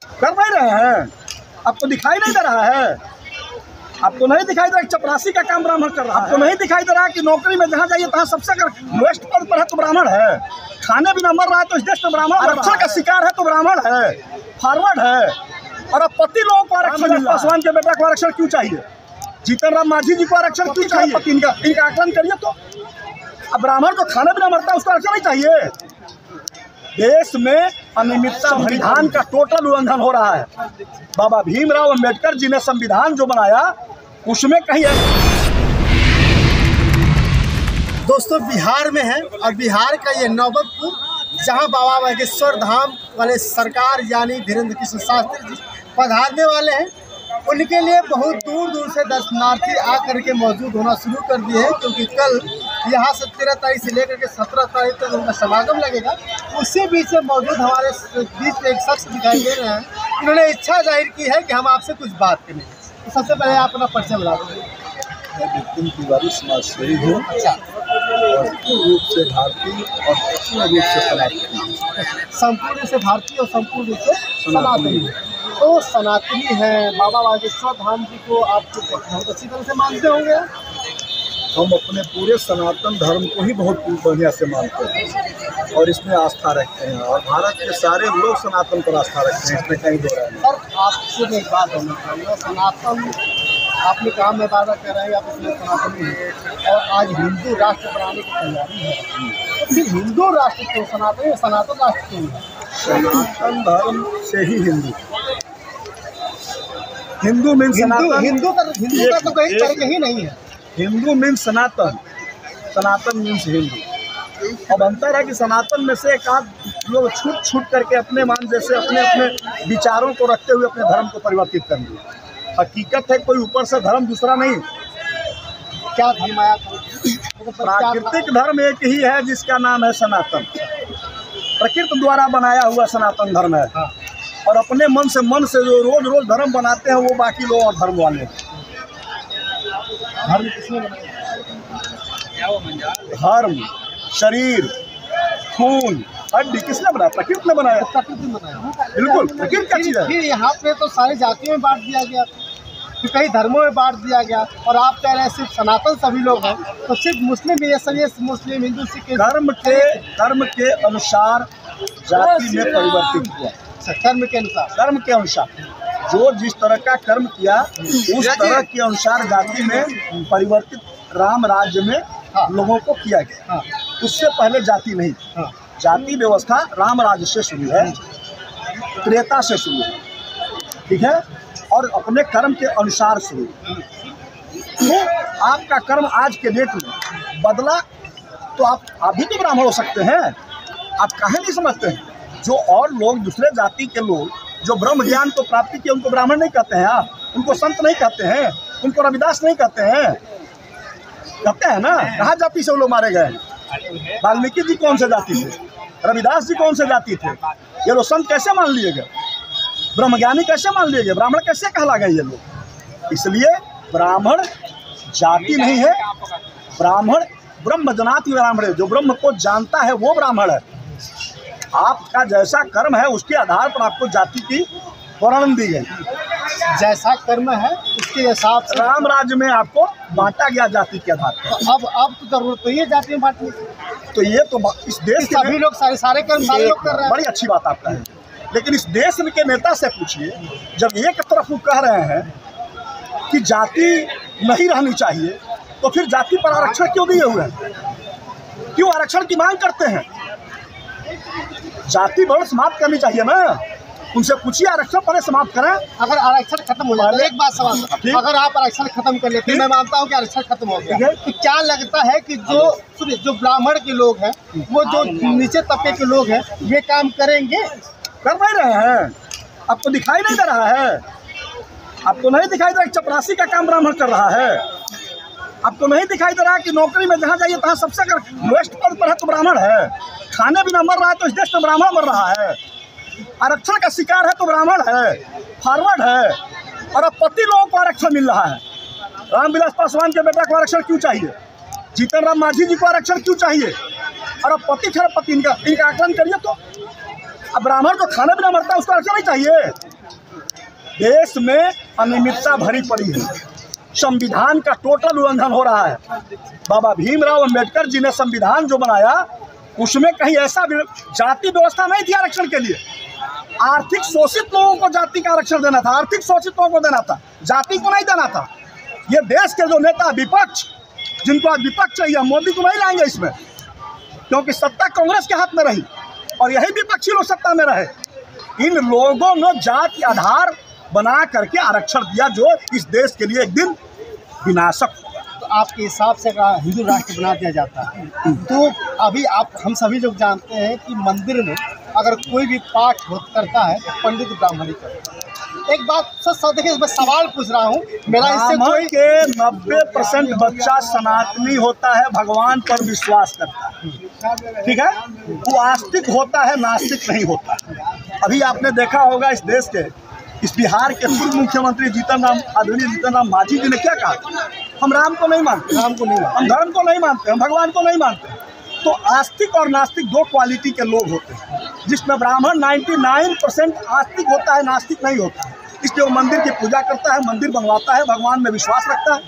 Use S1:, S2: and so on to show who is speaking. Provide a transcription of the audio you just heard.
S1: कर नहीं रहे हैं? आपको दिखाई नहीं दे रहा है? आपको नहीं दिखाई दे रहा? चपरासी का काम ब्राह्मण कर रहा है। आपको नहीं दिखाई दे रहा कि नौकरी में जहाँ जाइए तहाँ सबसे लोएस्ट पद पर है तो ब्राह्मण है, खाने बिना मर रहा है तो इस देश में ब्राह्मण, आरक्षण का शिकार है तो ब्राह्मण है, फॉरवर्ड है। और अब पति लोगों को आरक्षण, पासवान के बेटा को आरक्षण क्यों चाहिए? जीतन राम मांझी जी को आरक्षण क्यों चाहिए? इनका आकलन करिए तो। अब ब्राह्मण जो खाने बिना मरता है उसको आरक्षण नहीं चाहिए? देश में अनियमितता, संविधान का टोटल उल्लंघन हो रहा है। बाबा भीमराव अंबेडकर जी ने संविधान जो बनाया उसमें कहीं
S2: दोस्तों बिहार में है और बिहार का ये नौबतपुर, जहां बाबा बागेश्वर धाम वाले सरकार यानी धीरेन्द्र कृष्ण शास्त्री जी पधारने वाले हैं, उनके लिए बहुत दूर दूर से दर्शनार्थी आकर के मौजूद होना शुरू कर दिए हैं, क्योंकि कल यहाँ से 13 तारीख से लेकर के 17 तारीख तक उनका समागम लगेगा। उसी बीच में मौजूद हमारे बीच में एक शख्स दिखाई दे रहे हैं, इन्होंने इच्छा जाहिर की है कि हम आपसे कुछ बात करें। तो सबसे पहले आप अपना परिचय बता दें।
S1: मैं विपिन तिवारी समाजसेवी हूँ, पूर्ण रूप से भारतीय और पूर्ण रूप से सनातनी।
S2: संपूर्ण से भारतीय और संपूर्ण रूप से सनातनी। तो सनातनी है, बाबा बागेश्वर धाम जी को आप बहुत अच्छी तरह से मानते होंगे।
S1: हम अपने पूरे सनातन धर्म को ही बहुत बढ़िया से मानते हैं और इसमें आस्था रखते हैं, और भारत के सारे लोग सनातन पर आस्था रखते हैं, इसमें कहीं दो राय नहीं।
S2: सर आपसे एक बात होना चाहिए, सनातन आपने कहा, मैं बार बार कह रहा है आप इसमें सनातनी हैं और आज हिंदू राष्ट्र बनाने की तैयारी है, तो फिर हिंदू राष्ट्र क्यों सनातन, सनातन राष्ट्र क्यों है?
S1: सनातन धर्म से ही हिंदू मीन सनातन,
S2: हिंदू का तो कहीं तर्क ही नहीं है।
S1: हिंदू मीन सनातन, सनातन मीन्स हिंदू। अब अंतर है कि सनातन में से एक आध लोग छूट करके अपने मान जैसे अपने विचारों को रखते हुए अपने धर्म को परिवर्तित कर दिए। हकीकत है कोई ऊपर से धर्म दूसरा नहीं।
S2: क्या धर्म आया?
S1: प्राकृतिक धर्म एक ही है जिसका नाम है सनातन, प्रकृति द्वारा बनाया हुआ सनातन धर्म है। और अपने मन से जो रोज धर्म बनाते हैं वो बाकी लोग और धर्म वाले।
S2: धर्म किसने बनाया?
S1: धर्म, शरीर, खून, हड्डी किसने बनाया? प्रकृति ने बनाया।
S2: प्रकृति ने बनाया,
S1: बिल्कुल प्रकृति का चीज है।
S2: फिर यहाँ पे तो सारी जातियों में बांट दिया गया, फिर कई धर्मों में बांट दिया गया, और आप कह रहे हैं सिर्फ सनातन सभी लोग हैं, तो सिर्फ मुस्लिम ये सभी मुस्लिम हिंदू सिख
S1: कर्म के अनुसार जाति में परिवर्तित हुआ।
S2: कर्म के अनुसार
S1: जो जिस तरह का कर्म किया उस तरह के अनुसार जाति में परिवर्तित राम राज्य में लोगों को किया गया। उससे पहले जाति नहीं। जाति व्यवस्था राम राज्य से शुरू है, त्रेता से शुरू है, ठीक है, और अपने कर्म के अनुसार शुरू। तो आपका कर्म आज के डेट में बदला तो आप भी तो ब्राह्मण हो सकते हैं। आप काहे नहीं समझते हैं? जो और लोग दूसरे जाति के लोग जो ब्रह्म ज्ञान को प्राप्ति किए उनको ब्राह्मण नहीं कहते हैं, आप उनको संत नहीं कहते हैं, उनको रविदास नहीं कहते हैं। कहते हैं ना, कहाँ जाति से वो लोग मारे गए? वाल्मीकि जी कौन से जाति थे? रविदास जी कौन से जाति थे? ये लोग संत कैसे मान लिए गए? ब्रह्मज्ञानी कैसे मान लिए गए? ब्राह्मण कैसे कहला गए ये लोग? इसलिए ब्राह्मण जाति नहीं है, ब्राह्मण ब्रह्म जनाति ब्राह्मण, जो ब्रह्म को जानता है वो ब्राह्मण है। आपका जैसा कर्म है उसके आधार पर आपको जाति की वर्णन दी गई।
S2: जैसा कर्म है उसके हिसाब से
S1: राम राज्य में आपको बांटा गया जाति के आधार पर।
S2: अब तो जरूरत तो ये जाति में बांटने,
S1: तो ये तो इस देश के
S2: सभी लोग सारे कर्म सारे लोग कर रहे हैं।
S1: बड़ी अच्छी बात आपका है, लेकिन इस देश के नेता से पूछिए, जब एक तरफ वो कह रहे हैं कि जाति नहीं रहनी चाहिए, तो फिर जाति पर आरक्षण क्यों दिए हुए हैं? क्यों आरक्षण की मांग करते हैं? जाति वर्ण समाप्त करनी चाहिए ना। उनसे पूछिए आरक्षण पहले समाप्त करें।
S2: अगर आरक्षण खत्म हो जाए, एक बात सवाल, अगर आप आरक्षण खत्म कर लेते हैं, मैं मानता हूँ कि आरक्षण खत्म हो गया, तो क्या लगता है कि जो ब्राह्मण के लोग हैं, वो जो नीचे तबके के लोग हैं, ये काम करेंगे?
S1: कर नहीं रहे हैं? आपको दिखाई नहीं दे रहा है? आपको नहीं दिखाई दे रहा चपरासी का काम ब्राह्मण कर रहा है? आपको नहीं दिखाई दे रहा कि नौकरी में जहाँ जाइए तहाँ सबसे लोएस्ट पद पर है तो ब्राह्मण है, खाने बिना मर रहा है तो इस देश में ब्राह्मण मर रहा है, आरक्षण का शिकार है तो ब्राह्मण है, फॉरवर्ड है। और अब पति लोगों को आरक्षण मिल रहा है। रामविलास पासवान के बेटा को आरक्षण क्यों चाहिए? जीतन राम मांझी जी को आरक्षण क्यों चाहिए? और अब पति खरबपति इनका आकलन करिए तो। अब ब्राह्मण तो खाना बिना मरता है, उसको आरक्षण नहीं चाहिए? देश में अनियमितता भरी पड़ी है, संविधान का टोटल उल्लंघन हो रहा है। बाबा भीमराव अंबेडकर जी ने संविधान जो बनाया उसमें कहीं ऐसा जाति व्यवस्था नहीं थी आरक्षण के लिए। आर्थिक शोषित लोगों को जाति का आरक्षण देना था, आर्थिक शोषित लोगों को देना था, जाति को नहीं देना था। ये देश के जो नेता विपक्ष, जिनको आज विपक्ष चाहिए, मोदी को नहीं लाएंगे इसमें, क्योंकि सत्ता कांग्रेस के हाथ में रही और यही विपक्षी लोग सत्ता में रहे। इन लोगों ने जाति आधार बना करके आरक्षण दिया जो इस देश के लिए एक दिन विनाशक होगा।
S2: तो आपके हिसाब से अगर हिंदू राष्ट्र बना दिया जाता है तो अभी हम सभी लोग जानते हैं कि मंदिर में अगर कोई भी पाठ करता है तो पंडित ब्राह्मण ही करता है। एक बात सच देखिए, मैं सवाल पूछ रहा हूँ, मेरा इससे कोई
S1: के 90% बच्चा सनातनी होता है, भगवान पर विश्वास करता है, ठीक है, वो आस्तिक होता है, नास्तिक नहीं होता। अभी आपने देखा होगा इस देश के, इस बिहार के पूर्व मुख्यमंत्री आदरणीय जीतन राम मांझी जी ने क्या कहा, हम राम को नहीं मानते, हम धर्म को नहीं मानते, हम भगवान को नहीं मानते। तो आस्तिक और नास्तिक दो क्वालिटी के लोग होते हैं, जिसमें ब्राह्मण 99% आस्तिक होता है, नास्तिक नहीं होता है। इसलिए वो मंदिर की पूजा करता है, मंदिर बनवाता है, भगवान में विश्वास रखता है,